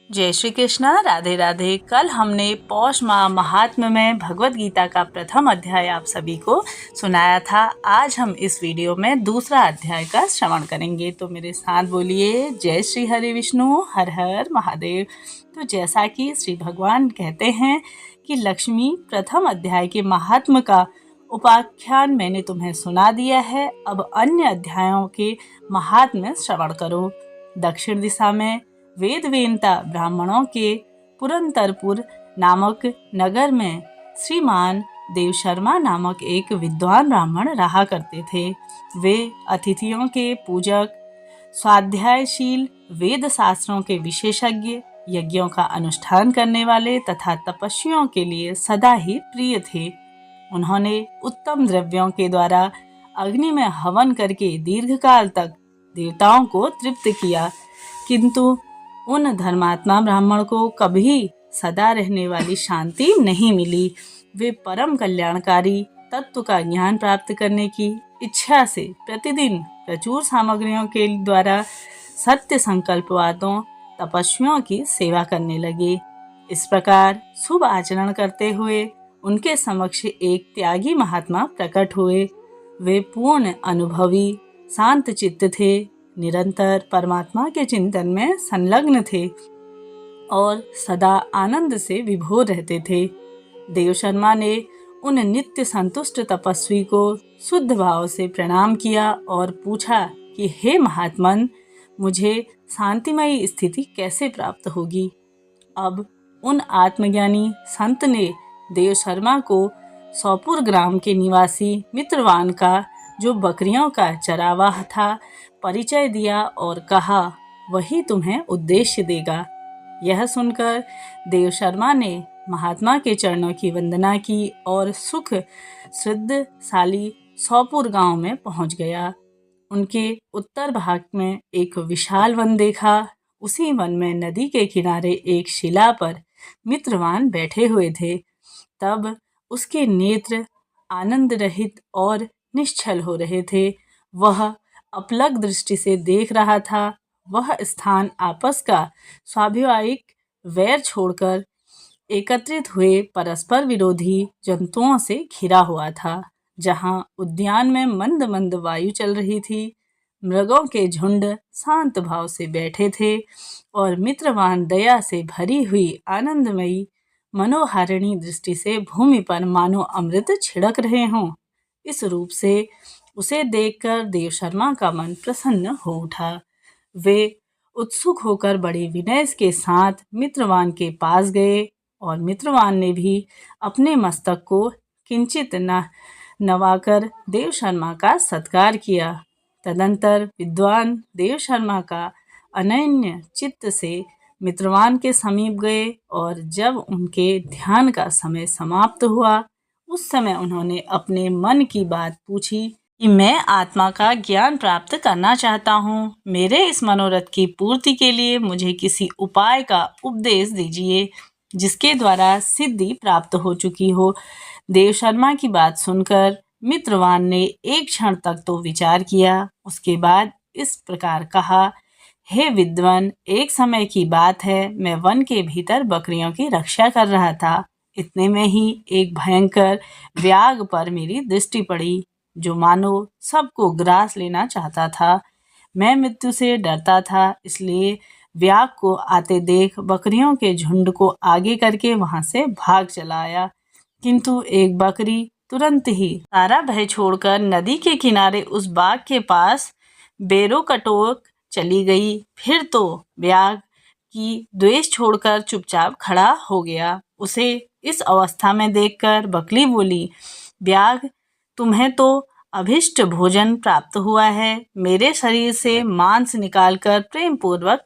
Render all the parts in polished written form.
जय श्री कृष्णा। राधे राधे। कल हमने पौष माह महात्म्य में भगवत गीता का प्रथम अध्याय आप सभी को सुनाया था। आज हम इस वीडियो में दूसरा अध्याय का श्रवण करेंगे, तो मेरे साथ बोलिए जय श्री हरि विष्णु, हर हर महादेव। तो जैसा कि श्री भगवान कहते हैं कि लक्ष्मी प्रथम अध्याय के महात्म्य का उपाख्यान मैंने तुम्हें सुना दिया है, अब अन्य अध्यायों के महात्म्य श्रवण करो। दक्षिण दिशा में वेदवेंता ब्राह्मणों के पुरंतरपुर नामक नगर में श्रीमान देव शर्मा नामक एक विद्वान ब्राह्मण रहा करते थे। वे अतिथियों के पूजक, स्वाध्यायशील, वेद शास्त्रों के विशेषज्ञ, यज्ञों का अनुष्ठान करने वाले तथा तपस्वियों के लिए सदा ही प्रिय थे। उन्होंने उत्तम द्रव्यों के द्वारा अग्नि में हवन करके दीर्घकाल तक देवताओं को तृप्त किया, किंतु उन धर्मात्मा ब्राह्मण को कभी सदा रहने वाली शांति नहीं मिली। वे परम कल्याणकारी तत्व का ज्ञान प्राप्त करने की इच्छा से प्रतिदिन प्रचुर सामग्रियों के द्वारा सत्य संकल्पवादों तपस्वियों की सेवा करने लगे। इस प्रकार शुभ आचरण करते हुए उनके समक्ष एक त्यागी महात्मा प्रकट हुए। वे पूर्ण अनुभवी, शांत चित्त थे, निरंतर परमात्मा के चिंतन में संलग्न थे और सदा आनंद से विभोर रहते थे। देव शर्मा ने उन नित्य संतुष्ट तपस्वी को शुद्ध भाव से प्रणाम किया और पूछा कि हे महात्मन, मुझे शांतिमयी स्थिति कैसे प्राप्त होगी। अब उन आत्मज्ञानी संत ने देव शर्मा को सौपुर ग्राम के निवासी मित्रवान का, जो बकरियों का चरावाह था, परिचय दिया और कहा वही तुम्हें उद्देश्य देगा। यह सुनकर देव शर्मा ने महात्मा के चरणों की वंदना की और सुख श्रद्धाशाली सौपुर गांव में पहुंच गया। उनके उत्तर भाग में एक विशाल वन देखा। उसी वन में नदी के किनारे एक शिला पर मित्रवान बैठे हुए थे। तब उसके नेत्र आनंद रहित और निश्चल हो रहे थे। वह अपलक दृष्टि से देख रहा था। वह स्थान आपस का स्वाभाविक वैर छोड़कर एकत्रित हुए परस्पर विरोधी जंतुओं से घिरा हुआ था। जहाँ उद्यान में मंद मंद वायु चल रही थी, मृगों के झुंड शांत भाव से बैठे थे और मित्रवान दया से भरी हुई आनंदमयी मनोहारिणी दृष्टि से भूमि पर मानो अमृत छिड़क रहे हों। इस रूप से उसे देखकर देव शर्मा का मन प्रसन्न हो उठा। वे उत्सुक होकर बड़े विनय के साथ मित्रवान के पास गए और मित्रवान ने भी अपने मस्तक को किंचित नवाकर देव शर्मा का सत्कार किया। तदंतर विद्वान देव शर्मा का अनन्य चित्त से मित्रवान के समीप गए और जब उनके ध्यान का समय समाप्त हुआ, उस समय उन्होंने अपने मन की बात पूछी कि मैं आत्मा का ज्ञान प्राप्त करना चाहता हूँ। मेरे इस मनोरथ की पूर्ति के लिए मुझे किसी उपाय का उपदेश दीजिए जिसके द्वारा सिद्धि प्राप्त हो चुकी हो। देव शर्मा की बात सुनकर मित्रवान ने एक क्षण तक तो विचार किया। उसके बाद इस प्रकार कहा, हे विद्वान, एक समय की बात है, मैं वन के भीतर बकरियों की रक्षा कर रहा था। इतने में ही एक भयंकर व्याघ्र पर मेरी दृष्टि पड़ी, जो मानो सबको ग्रास लेना चाहता था। मैं मृत्यु से डरता था, इसलिए व्याघ्र को आते देख बकरियों के झुंड को आगे करके वहां से भाग चला आया। किंतु एक बकरी तुरंत ही सारा भय छोड़कर नदी के किनारे उस बाग के पास बेरों कटोक चली गई। फिर तो व्याघ्र की द्वेष छोड़कर चुपचाप खड़ा हो गया। उसे इस अवस्था में देखकर बकरी बोली, व्याघ्र, तुम्हें तो अभिष्ट भोजन प्राप्त हुआ है। मेरे शरीर से मांस निकालकर प्रेम पूर्वक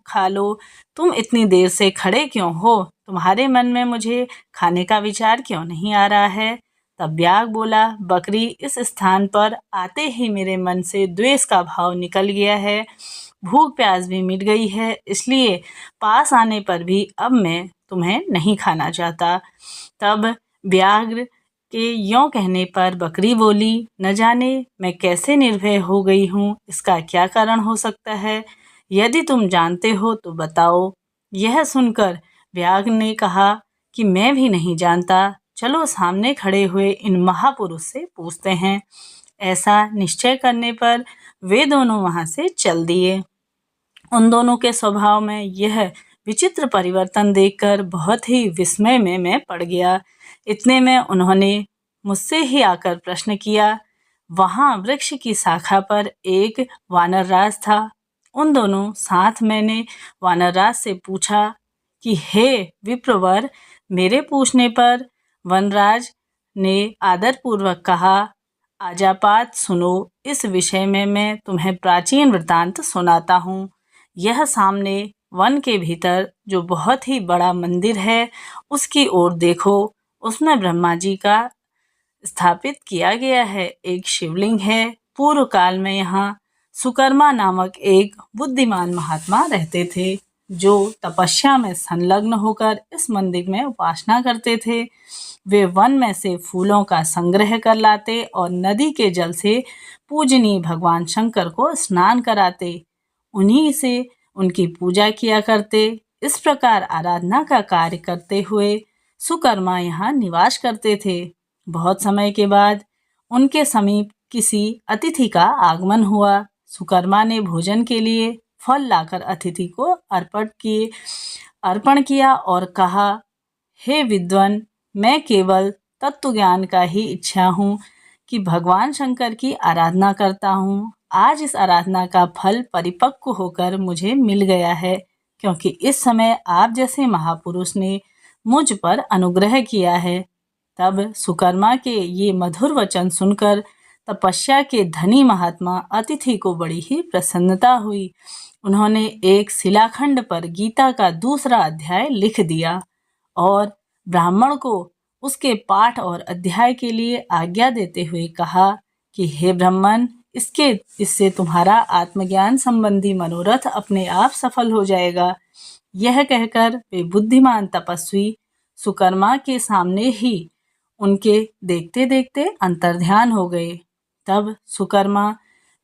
खा लो। तुम इतनी देर से खड़े क्यों हो? तुम्हारे मन में मुझे खाने का विचार क्यों नहीं आ रहा है? तब व्याघ्र बोला, बकरी, इस स्थान पर आते ही मेरे मन से द्वेष का भाव निकल गया है। भूख प्यास भी मिट गई है, इसलिए पास आने पर भी अब मैं तुम्हें नहीं खाना चाहता। तब व्याघ्र के यों कहने पर बकरी बोली, न जाने मैं कैसे निर्भय हो गई हूँ, इसका क्या कारण हो सकता है? यदि तुम जानते हो तो बताओ। यह सुनकर व्याघ्र ने कहा कि मैं भी नहीं जानता, चलो सामने खड़े हुए इन महापुरुष से पूछते हैं। ऐसा निश्चय करने पर वे दोनों वहाँ से चल दिए। उन दोनों के स्वभाव में यह विचित्र परिवर्तन देखकर बहुत ही विस्मय में मैं पड़ गया। इतने में उन्होंने मुझसे ही आकर प्रश्न किया। वहाँ वृक्ष की शाखा पर एक वानरराज था। उन दोनों साथ मैंने वानरराज से पूछा कि हे विप्रवर, मेरे पूछने पर वनराज ने आदरपूर्वक कहा, आजापात सुनो, इस विषय में मैं तुम्हें प्राचीन वृत्तांत सुनाता हूँ। यह सामने वन के भीतर जो बहुत ही बड़ा मंदिर है, उसकी ओर देखो। उसमें ब्रह्मा जी का स्थापित किया गया है एक शिवलिंग है। पूर्व काल में यहाँ सुकर्मा नामक एक बुद्धिमान महात्मा रहते थे, जो तपस्या में संलग्न होकर इस मंदिर में उपासना करते थे। वे वन में से फूलों का संग्रह कर लाते और नदी के जल से पूजनीय भगवान शंकर को स्नान कराते, उन्हीं से उनकी पूजा किया करते। इस प्रकार आराधना का कार्य करते हुए सुकर्मा यहाँ निवास करते थे। बहुत समय के बाद उनके समीप किसी अतिथि का आगमन हुआ। सुकर्मा ने भोजन के लिए फल लाकर अतिथि को अर्पण किया और कहा, हे विद्वान, मैं केवल तत्व ज्ञान का ही इच्छा हूँ कि भगवान शंकर की आराधना करता हूँ। आज इस आराधना का फल परिपक्व होकर मुझे मिल गया है, क्योंकि इस समय आप जैसे महापुरुष ने मुझ पर अनुग्रह किया है। तब सुकर्मा के ये मधुर वचन सुनकर तपस्या के धनी महात्मा अतिथि को बड़ी ही प्रसन्नता हुई। उन्होंने एक शिलाखंड पर गीता का दूसरा अध्याय लिख दिया और ब्राह्मण को उसके पाठ और अध्याय के लिए आज्ञा देते हुए कहा कि हे ब्राह्मण, इससे तुम्हारा आत्मज्ञान संबंधी मनोरथ अपने आप सफल हो जाएगा। यह कहकर वे बुद्धिमान तपस्वी सुकर्मा के सामने ही उनके देखते देखते अंतर्ध्यान हो गए। तब सुकर्मा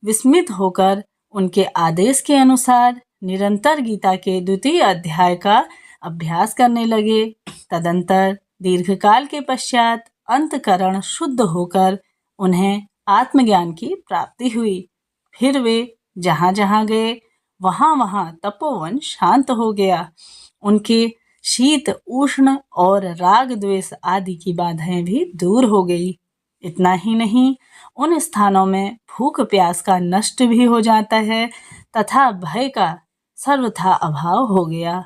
विस्मित होकर उनके आदेश के अनुसार निरंतर गीता के द्वितीय अध्याय का अभ्यास करने लगे। तदंतर दीर्घकाल के पश्चात अंतकरण शुद्ध होकर उन्हें आत्मज्ञान की प्राप्ति हुई। फिर वे जहाँ जहाँ गए वहाँ वहाँ तपोवन शांत हो गया। उनके शीत उष्ण और राग द्वेष आदि की बाधाएं भी दूर हो गई। इतना ही नहीं, उन स्थानों में भूख प्यास का नष्ट भी हो जाता है तथा भय का सर्वथा अभाव हो गया।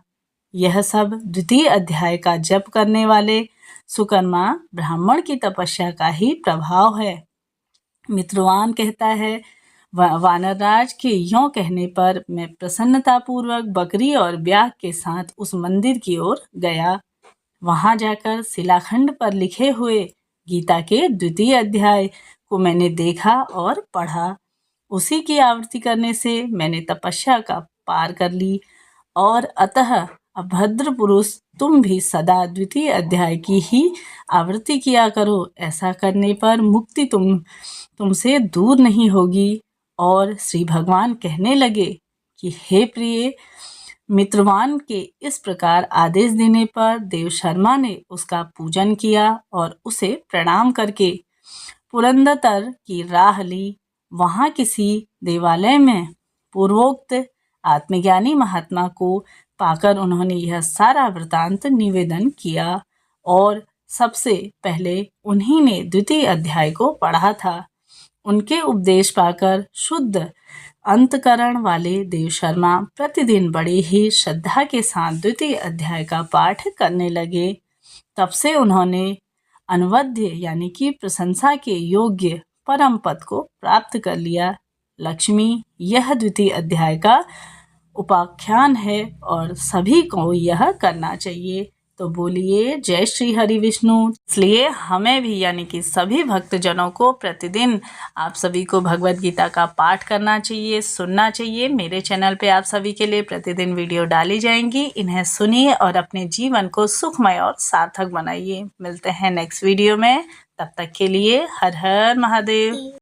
यह सब द्वितीय अध्याय का जप करने वाले सुकर्मा ब्राह्मण की तपस्या का ही प्रभाव है। मित्रवान कहता है, वानरराज के यों कहने पर मैं प्रसन्नतापूर्वक बकरी और ब्याह के साथ उस मंदिर की ओर गया। वहां जाकर शिलाखंड पर लिखे हुए गीता के द्वितीय अध्याय को मैंने देखा और पढ़ा। उसी की आवृत्ति करने से मैंने तपस्या का पार कर ली और अतः अभद्र पुरुष, तुम भी सदा द्वितीय अध्याय की ही आवृत्ति किया करो। ऐसा करने पर मुक्ति तुमसे दूर नहीं होगी। और श्री भगवान कहने लगे कि हे प्रिय, मित्रवान के इस प्रकार आदेश देने पर देवशर्मा ने उसका पूजन किया और उसे प्रणाम करके पुरंदर की राह ली। वहाँ किसी देवालय में पूर्वोक्त आत्मज्ञानी महात्मा को पाकर उन्होंने यह सारा वृतांत निवेदन किया और सबसे पहले उन्हीं ने द्वितीय अध्याय को पढ़ा था। उनके उपदेश पाकर शुद्ध अंतकरण वाले देवशर्मा प्रतिदिन बड़ी ही श्रद्धा के साथ द्वितीय अध्याय का पाठ करने लगे। तब से उन्होंने अनवद्य यानी कि प्रशंसा के योग्य परम पद को प्राप्त कर लिया। लक्ष्मी, यह द्वितीय अध्याय का उपाख्यान है और सभी को यह करना चाहिए। तो बोलिए जय श्री हरि विष्णु। इसलिए हमें भी यानी कि सभी भक्तजनों को प्रतिदिन आप सभी को भगवत गीता का पाठ करना चाहिए, सुनना चाहिए। मेरे चैनल पे आप सभी के लिए प्रतिदिन वीडियो डाली जाएंगी, इन्हें सुनिए और अपने जीवन को सुखमय और सार्थक बनाइए। मिलते हैं नेक्स्ट वीडियो में, तब तक के लिए हर हर महादेव।